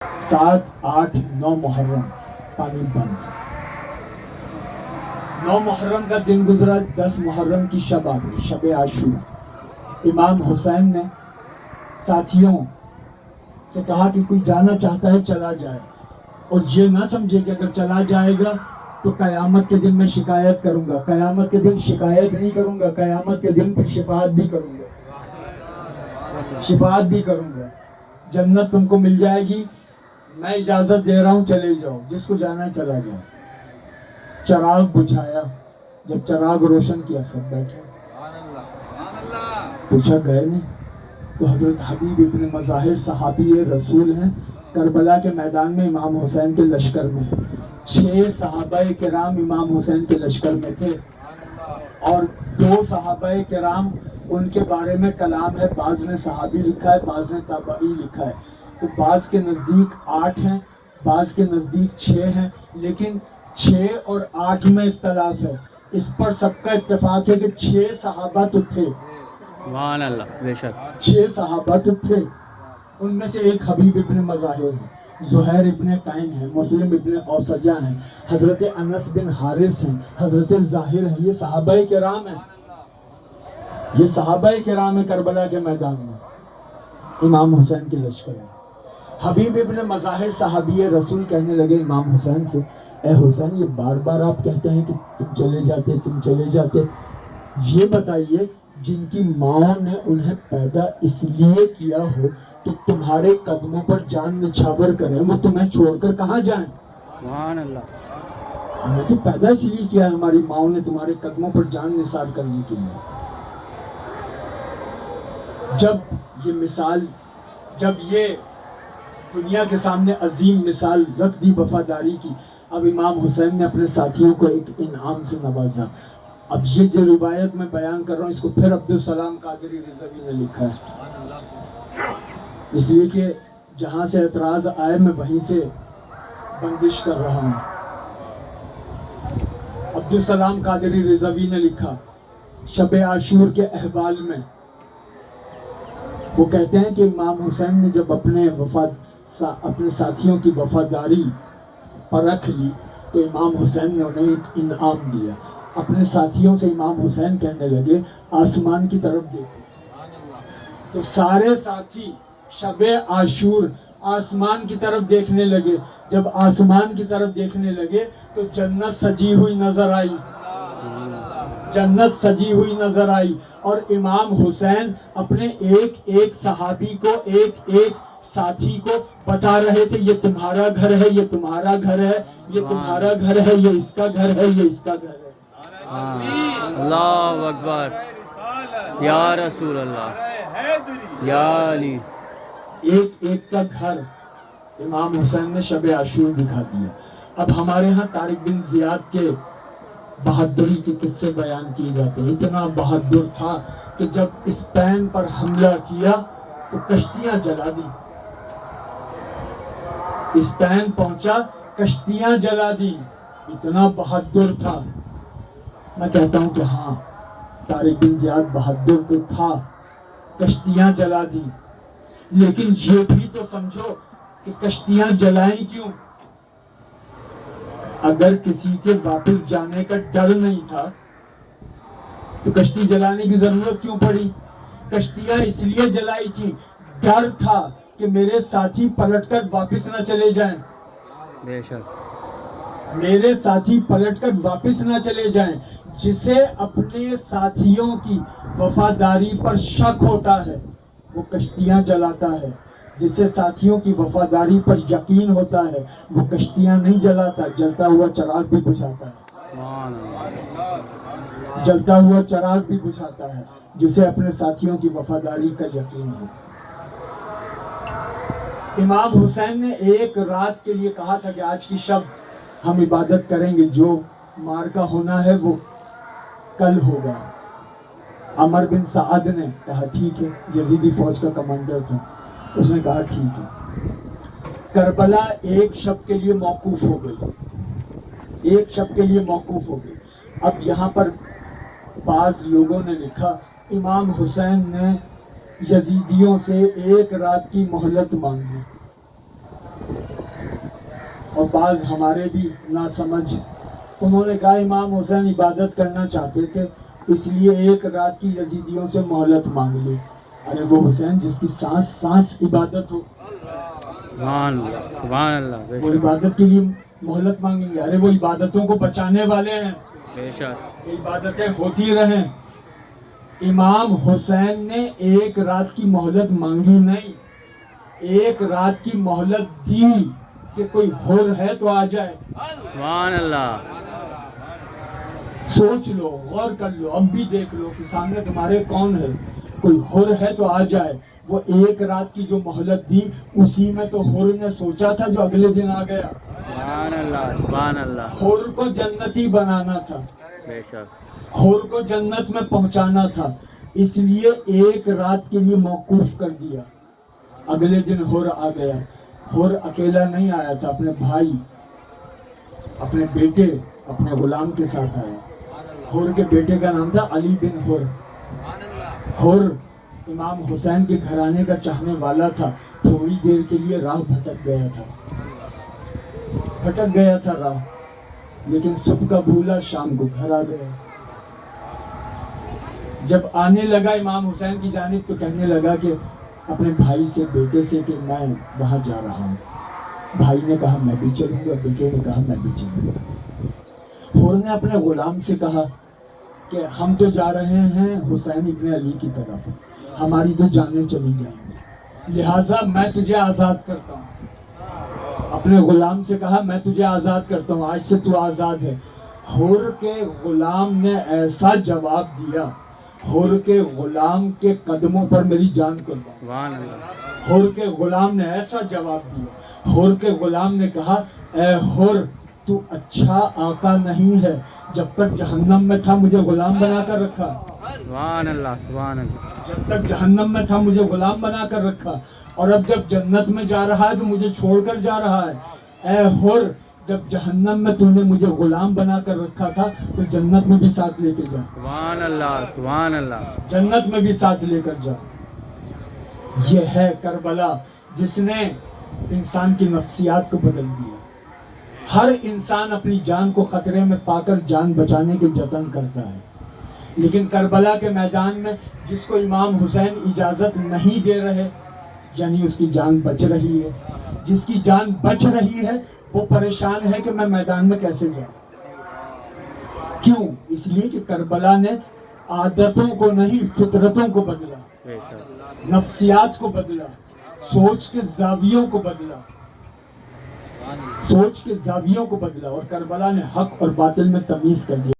7, 8, 9 محرم پانی بند. 9 محرم کا دن گزرا، 10 محرم کی شب آ گئی، شب عاشورا. امام حسین نے ساتھیوں سے کہا کہ کوئی جانا چاہتا ہے چلا جائے، اور یہ نہ سمجھے کہ اگر چلا جائے گا تو قیامت کے دن میں شکایت کروں گا. قیامت کے دن شکایت نہیں کروں گا، قیامت کے دن پھر شفاعت بھی کروں گا، شفاعت بھی کروں گا. جنت تم کو مل جائے گی، میں اجازت دے رہا ہوں، چلے جاؤ، جس کو جانا ہے چلا جاؤ. چراغ بجھایا، جب چراغ روشن کیا سب بیٹھے. پوچھا گئے نہیں؟ تو حضرت حبیب ابن مظاہر صحابی رسول ہیں، کربلا کے میدان میں امام حسین کے لشکر میں. 6 صحابہ کرام امام حسین کے لشکر میں تھے، اور 2 صحابہ کرام ان کے بارے میں کلام ہے، بعض نے صحابی لکھا ہے، بعض نے تابعی لکھا ہے. تو بعض کے نزدیک 8 ہیں، بعض کے نزدیک 6 ہیں، لیکن 6 اور 8 میں اختلاف ہے. اس پر سب کا اتفاق ہے کہ 6 صحابہ تو تھے. سبحان اللہ، بے شک 6 صحابہ تو تھے. ان میں سے ایک حبیب ابن مظاہر ہے، زہیر ابن قین ہے، مسلم ابن اوسجہ ہیں، حضرت انس بن حارث ہیں، حضرت ظاہر ہیں. یہ صحابہ کرام ہیں، یہ صحابہ کرام ہیں کربلا کے میدان میں امام حسین کے لشکر میں. حبیب ابن مظاہر صحابی رسول کہنے لگے امام حسین سے، اے حسین، یہ بار بار آپ کہتے ہیں کہ تم چلے جاتے، تم چلے جاتے، یہ بتائیے جن کی ماں نے انہیں پیدا اس لیے کیا ہو کہ تمہارے قدموں پر جان نچھاور کریں، وہ تمہیں چھوڑ کر کہاں جائیں؟ سبحان اللہ. ہمیں تو پیدا اس لیے کیا ہے ہماری ماں نے تمہارے قدموں پر جان نثار کرنے کے لیے. جب یہ مثال، جب یہ دنیا کے سامنے عظیم مثال رکھ دی وفاداری کی، اب امام حسین نے اپنے ساتھیوں کو ایک انعام سے نوازا. اب یہ جو روایت میں بیان کر رہا ہوں، اس کو پھر عبدالسلام قادری رضوی نے لکھا ہے، اس لیے کہ جہاں سے اعتراض آئے میں وہیں سے بندش کر رہا ہوں. عبدالسلام قادری رضوی نے لکھا شب عاشور کے احوال میں. وہ کہتے ہیں کہ امام حسین نے جب اپنے ساتھیوں کی وفاداری پرکھ لی تو امام حسین نے انہیں ایک انعام دیا. اپنے ساتھیوں سے امام حسین کہنے لگے آسمان کی طرف دیکھو. تو سارے ساتھی شب عاشور آسمان کی طرف دیکھنے لگے. جب آسمان کی طرف دیکھنے لگے تو جنت سجی ہوئی نظر آئی، جنت سجی ہوئی نظر آئی. اور امام حسین اپنے ایک ایک صحابی کو، ایک ایک ساتھی کو بتا رہے تھے، یہ تمہارا گھر ہے، یہ تمہارا گھر ہے، یہ تمہارا گھر ہے، یہ اس کا گھر ہے، یہ اس کا گھر ہے. اللہ اکبر، یا رسول اللہ، یا علی. ایک ایک کا گھر امام حسین نے شب عاشور دکھا دیا. اب ہمارے ہاں طارق بن زیاد کے بہادری کے قصے بیان کیے جاتے ہیں. اتنا بہادر تھا کہ جب اسپین پر حملہ کیا تو کشتیاں جلا دی. اسپین پہنچا، کشتیاں جلا دی. اتنا بہادر تھا. میں کہتا ہوں کہ ہاں، طارق بن زیاد بہادر تو تھا، کشتیاں جلا دی، لیکن یہ بھی تو سمجھو کہ کشتیاں جلائیں کیوں؟ اگر کسی کے واپس جانے کا ڈر نہیں تھا تو کشتی جلانے کی ضرورت کیوں پڑی؟ کشتیاں اس لیے جلائی تھی، ڈر تھا کہ میرے ساتھی پلٹ کر واپس نہ چلے جائیں، بے شک میرے ساتھی پلٹ کر واپس نہ چلے جائیں. جسے اپنے ساتھیوں کی وفاداری پر شک ہوتا ہے وہ کشتیاں جلاتا ہے. جسے ساتھیوں کی وفاداری پر یقین ہوتا ہے وہ کشتیاں نہیں جلاتا، جلتا ہوا چراغ بھی بجھاتا ہے، سبحان اللہ. جلتا ہوا چراغ بھی بجھاتا ہے جسے اپنے ساتھیوں کی وفاداری کا یقین ہو. امام حسین نے ایک رات کے لیے کہا تھا کہ آج کی شب ہم عبادت کریں گے، جو مارکا ہونا ہے وہ کل ہوگا. عمر بن سعد نے کہا ٹھیک ہے، یزیدی فوج کا کمانڈر تھا، اس نے کہا ٹھیک ہے. کربلا ایک شب کے لیے موقوف ہو گئی، ایک شب کے لیے موقوف ہو گئی. اب یہاں پر بعض لوگوں نے لکھا امام حسین نے یزیدیوں سے ایک رات کی مہلت مانگی. اور بعض ہمارے بھی ناسمجھ، انہوں نے کہا امام حسین عبادت کرنا چاہتے تھے اس لیے ایک رات کی یزیدیوں سے مہلت مانگ لی۔ ارے وہ حسین جس کی سانس سانس عبادت ہو، سبحان اللہ سبحان اللہ، بے وہ شک عبادت کے لیے مہلت مانگیں گے؟ ارے وہ عبادتوں کو بچانے والے ہیں، بے شک، کہ عبادتیں ہوتی رہیں۔ امام حسین نے ایک رات کی مہلت مانگی نہیں، ایک رات کی مہلت دی کہ کوئی حر ہے تو آ جائے۔ سبحان اللہ، سوچ لو، غور کر لو، اب بھی دیکھ لو کہ سامنے تمہارے کون ہے، کوئی حر ہے تو آ جائے۔ وہ ایک رات کی جو مہلت دی اسی میں تو حر نے سوچا تھا جو اگلے دن آ گیا۔ سبحان اللہ سبحان اللہ، حر کو جنتی بنانا تھا، بے شک، حر کو جنت میں پہنچانا تھا، اس لیے ایک رات کے لیے موقوف کر دیا۔ اگلے دن حر آ گیا۔ حر اکیلا نہیں آیا تھا، اپنے بھائی، اپنے بیٹے، اپنے غلام کے ساتھ آیا۔ حر کے بیٹے کا نام تھا علی بن حر۔ حر امام حسین کے گھرانے کا چاہنے والا تھا، تھوڑی دیر کے لیے راہ بھٹک گیا تھا راہ، لیکن صبح کا بھولا شام کو گھر آ گیا۔ جب آنے لگا امام حسین کی جانب تو کہنے لگا کہ اپنے بھائی سے، بیٹے سے کہ میں وہاں جا رہا ہوں۔ بھائی نے کہا میں بھی چلوں گا، بیٹے نے کہا میں بھی چلوں گا۔ حر نے اپنے غلام سے کہا کہ ہم تو جا رہے ہیں حسین ابن علی کی طرف، ہماری تو جانیں چلی جائیں گی، لہٰذا میں تجھے آزاد کرتا ہوں۔ اپنے غلام سے کہا میں تجھے آزاد کرتا ہوں، آج سے تو آزاد ہے۔ حر کے غلام نے ایسا جواب دیا، حر کے غلام کے قدموں پر میری جان قربان۔ سبحان اللہ، حر کے غلام نے ایسا جواب دیا۔ حر کے غلام نے کہا اے حر، تو اچھا آقا نہیں ہے، جب تک جہنم میں تھا مجھے غلام بنا کر رکھا، سبحان اللہ سبحان اللہ، جب تک جہنم میں تھا مجھے غلام بنا کر رکھا، اور اب جب جنت میں جا رہا ہے تو مجھے چھوڑ کر جا رہا ہے۔ اے حر، جب جہنم میں تو نے مجھے غلام بنا کر رکھا تھا تو جنت میں بھی ساتھ لے کے جا، سبحان اللہ سبحان اللہ، جنت میں بھی ساتھ لے کر جا۔ یہ ہے کربلا جس نے انسان کی نفسیات کو بدل دیا۔ ہر انسان اپنی جان کو خطرے میں پا کر جان بچانے کے جتن کرتا ہے، لیکن کربلا کے میدان میں جس کو امام حسین اجازت نہیں دے رہے، یعنی اس کی جان بچ رہی ہے، جس کی جان بچ رہی ہے وہ پریشان ہے کہ میں میدان میں کیسے جاؤں۔ کیوں؟ اس لیے کہ کربلا نے عادتوں کو نہیں فطرتوں کو بدلا، بے شک، نفسیات کو بدلا، سوچ کے زاویوں کو بدلا، سوچ کے زاویوں کو بدلا، اور کربلا نے حق اور باطل میں تمیز کر دیا۔